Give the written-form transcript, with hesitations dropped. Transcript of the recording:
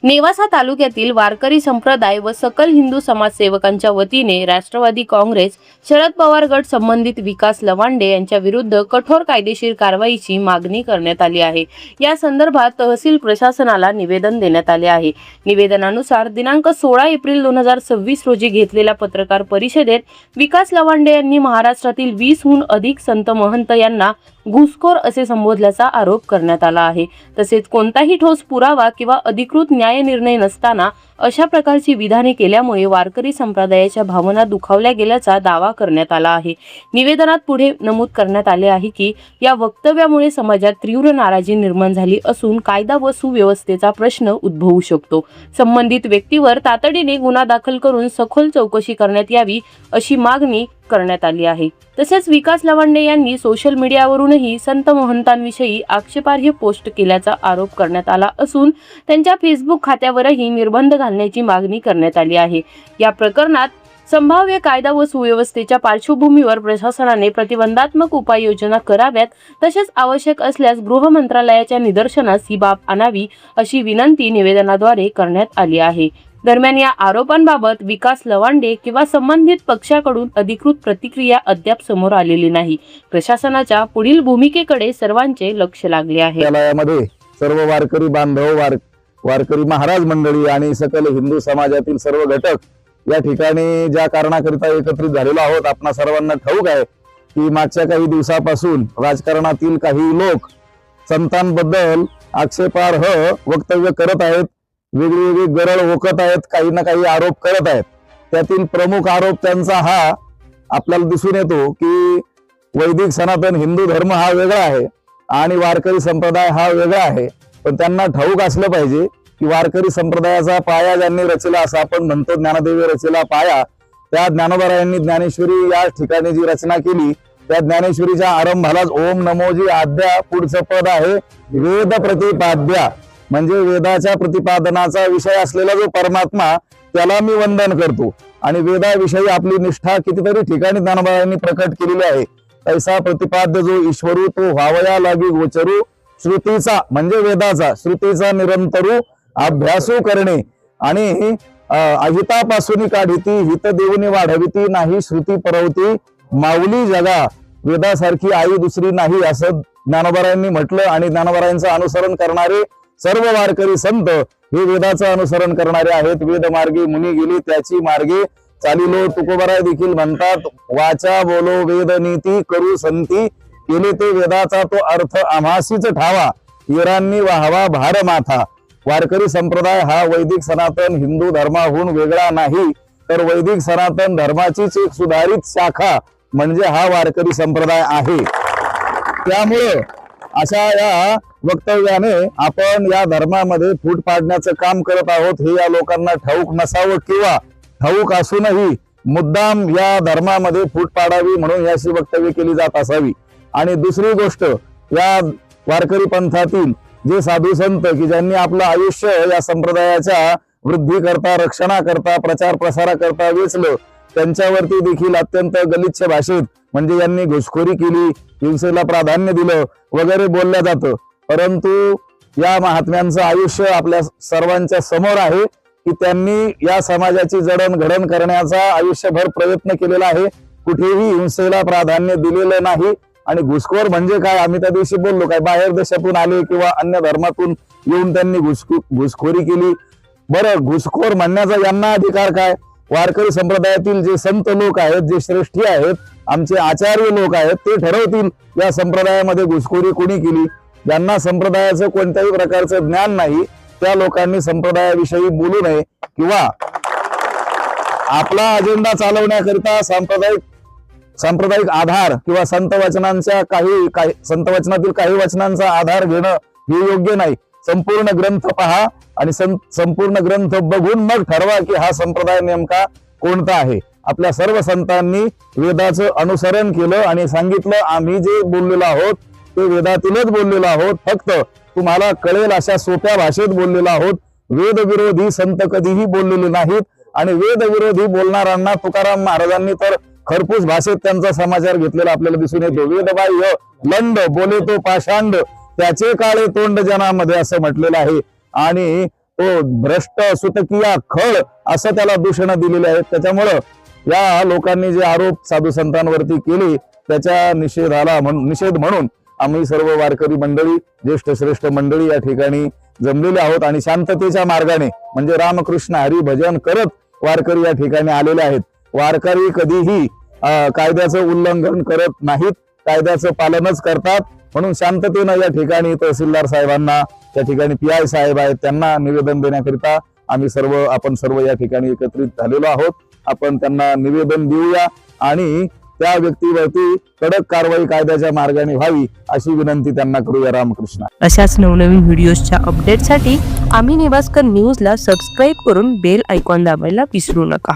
नेवासा तालुक्यातील वारकरी संप्रदाय व सकल हिंदू समाजसेवकांच्या वतीने राष्ट्रवादी काँग्रेस शरद पवार गट संबंधित विकास लवांडे यांच्या विरुद्ध कठोर कायदेशीर कारवाईची मागणी करण्यात आली आहे। या संदर्भात तहसील प्रशासनाला निवेदन देण्यात आले आहे। निवेदनानुसार दिनांक 16 एप्रिल 2026 रोजी घेतलेल्या पत्रकार परिषदेत विकास लवांडे यांनी महाराष्ट्रातील 20हून अधिक संत महंत यांना घुसखोर असे संबोधल्याचा आरोप करण्यात आला आहे। तसेच कोणताही ठोस पुरावा किंवा अधिकृत न्याय निर्णय नसताना अशा प्रकारची विधाने केल्यामुळे वारकरी संप्रदायाच्या भावना दुखावल्या गेल्याचा दावा करण्यात आला आहे। निवेदनात पुढे नमूद करण्यात आले आहे की या वक्तव्यामुळे समाजात तीव्र नाराजी निर्माण झाली असून कायदा व सुव्यवस्थेचा प्रश्न उद्भवू शकतो। संबंधित व्यक्तीवर तातडीने गुन्हा दाखल करून सखोल चौकशी करण्यात यावी अशी मागणी करण्यात आली आहे। तसेच विकास लवांडे यांनी सोशल मीडियावरूनही संत महंतांविषयी आक्षेपार्ह पोस्ट केल्याचा आरोप करण्यात आला असून त्यांच्या फेसबुक खात्यावरही निर्बंध घालण्याची मागणी करण्यात आली आहे। या प्रकरणात संभाव्य कायदा व सुव्यवस्थेच्या पार्श्वभूमीवर प्रशासनाने प्रतिबंधात्मक उपाययोजना कराव्यात, तसेच आवश्यक असल्यास गृह मंत्रालयाच्या निदर्शनास ही बाब आणावी अशी विनंती निवेदनाद्वारे करण्यात आली आहे। दरम्यान या आरोपांबाबत विकास लवांडे किंवा संबंधित पक्षाकडून अधिकृत प्रतिक्रिया अद्याप समोर आलेली नाही। प्रशासनाच्या पुढील भूमिकेकडे सर्वांचे लक्ष लागले आहे। यामध्ये सर्व वारकरी बांधव, वारकरी महाराज मंडळी आणि सकल हिंदू समाजातील सर्व घटक या ठिकाणी ज्या कारणाकरिता एकत्रित झालेलो आहोत, आपणा सर्वांना ठाऊक आहे की मागच्या काही दिवसापासून राजकारणातील काही लोक संतांबद्दल आक्षेपार्ह वक्तव्य करत आहेत, वेगवेगळी गरळ ओकत आहेत, काही ना काही आरोप करत आहेत। त्यातील प्रमुख आरोप त्यांचा हा आपल्याला दिसून येतो की वैदिक सनातन हिंदू धर्म हा वेगळा आहे आणि वारकरी संप्रदाय हा वेगळा आहे। पण त्यांना ठाऊक असलं पाहिजे की वारकरी संप्रदायाचा पाया ज्यांनी रचला, असं आपण म्हणतो ज्ञानदेवी रचला पाया, त्या ज्ञानोबरायांनी ज्ञानेश्वरी या ठिकाणी जी रचना केली, त्या ज्ञानेश्वरीच्या आरंभालाच ओम नमोजी आद्या पुढचं पद आहे वेद प्रतिपाद्या, म्हणजे वेदाच्या प्रतिपादनाचा विषय असलेला जो परमात्मा त्याला मी वंदन करतो। आणि वेदाविषयी आपली निष्ठा कितीतरी ठिकाणी ज्ञानोबरायांनी प्रकट केलेली आहे। तैसा प्रतिपाद्य जो ईश्वरू तो व्हावया लागी गोचरू, श्रुतीचा म्हणजे वेदाचा, श्रुतीचा निरंतरू अभ्यासू करणे आणि अहितापासून काढिती हित देऊनी वाढविती नाही श्रुती परवती माऊली जगा, वेदासारखी आई दुसरी नाही असं ज्ञानोबरायांनी म्हटलं। आणि ज्ञानोबरायांचं अनुसरण करणारे सर्व वारकरी संत हे वेदाचं अनुसरण करणारे आहेत। वेद मार्गे मुनी गेली त्याची मार्गे चालिलो, तुकोबराय देखील म्हणतात वाचा बोलो वेद नीती करू संती, केले ते वेदाचा तो अर्थ आम्हासीच ठावा, इरांनी वाहवा भार माथा। वारकरी संप्रदाय हा वैदिक सनातन हिंदू धर्माहून वेगळा नाही, तर वैदिक सनातन धर्माचीच एक सुधारित शाखा म्हणजे हा वारकरी संप्रदाय आहे। त्यामुळे अशा या वक्तव्याने आपण या धर्मामध्ये फूट पाडण्याचं काम करत आहोत हे या लोकांना ठाऊक नसावं किंवा ठाऊक असूनही मुद्दाम या धर्मामध्ये फूट पाडावी म्हणून याची वक्तव्य केली जात असावी। आणि दुसरी गोष्ट, या वारकरी पंथातील जे साधू संत की ज्यांनी आपलं आयुष्य या संप्रदायाच्या वृद्धी करता, रक्षणा करता, प्रचार प्रसारा करता वेचलं, त्यांच्यावरती देखील अत्यंत गलिच्छ भाषेत म्हणजे यांनी घुसखोरी केली, हिंसेला प्राधान्य दिलं वगैरे बोलल्या जातं। परंतु या महात्म्यांचं आयुष्य आपल्या सर्वांच्या समोर आहे की त्यांनी या समाजाची जडणघडण करण्याचा आयुष्यभर प्रयत्न केलेला आहे, कुठेही हिंसेला प्राधान्य दिलेलं नाही। आणि घुसखोर म्हणजे काय, आम्ही त्या दिवशी बोललो, काय बाहेर देशातून आले किंवा अन्य धर्मातून येऊन त्यांनी घुसखोरी केली। बरं, घुसखोर म्हणण्याचा यांना अधिकार काय? वारकरी संप्रदायातील जे संत लोक आहेत, जे श्रेष्ठी आहेत, आमचे आचार्य लोक आहेत, ते ठरवतील या संप्रदायामध्ये घुसखोरी कोणी केली। ज्यांना संप्रदायाचं कोणत्याही प्रकारचं ज्ञान नाही त्या लोकांनी संप्रदायाविषयी बोलू नये किंवा आपला अजेंडा चालवण्याकरिता सांप्रदायिक आधार किंवा संत वचनातील काही वचनांचा आधार घेणं हे योग्य नाही। संपूर्ण ग्रंथ पहा आणि संपूर्ण ग्रंथ बघून मग ठरवा की हा संप्रदाय नेमका कोणता आहे। आपल्या सर्व संतांनी वेदाचं अनुसरण केलं आणि सांगितलं आम्ही जे बोललेलो आहोत ते वेदातीलच बोललेलो आहोत, फक्त तुम्हाला कळेल अशा सोप्या भाषेत बोललेलो आहोत। वेद विरोधी संत कधीही बोललेले नाहीत आणि वेद विरोधी बोलणाऱ्यांना तुकाराम महाराजांनी तर खरपूस भाषेत त्यांचा समाचार घेतलेला आपल्याला दिसून येतो। वेदबाह्य लंड बोले तो पाषांड, त्याचे काळे तोंड जनामध्ये असं म्हटलेलं आहे। आणि तो भ्रष्ट सुतकिया खळ असं त्याला दूषणं दिलेले आहेत. त्याच्यामुळं या लोकांनी जे आरोप साधू संतांवरती केले त्याच्या निषेध म्हणून आम्ही सर्व वारकरी मंडळी, ज्येष्ठ श्रेष्ठ मंडळी या ठिकाणी जमलेले आहोत आणि शांततेच्या मार्गाने म्हणजे रामकृष्ण हरी भजन करत वारकरी या ठिकाणी आलेले आहेत. वारकरी कधीही कायद्याचं उल्लंघन करत नाहीत, कायद्याचं पालनच करतात. म्हणून शांततेनं या ठिकाणी तहसीलदार साहेबांना, त्या ठिकाणी PI साहेब आहेत त्यांना निवेदन देण्याकरिता आपण सर्व या ठिकाणी एकत्रित झालेलो आहोत. आपण त्यांना निवेदन देऊया आणि त्या व्यक्तीवरती कडक कारवाई कायद्याच्या मार्गाने व्हावी अशी विनंती त्यांना करूया. रामकृष्ण. अशाच नवनवीन व्हिडिओजच्या अपडेटसाठी आम्ही नेवास्कर न्यूजला सबस्क्राईब करून बेल आयकॉन दाबायला विसरू नका.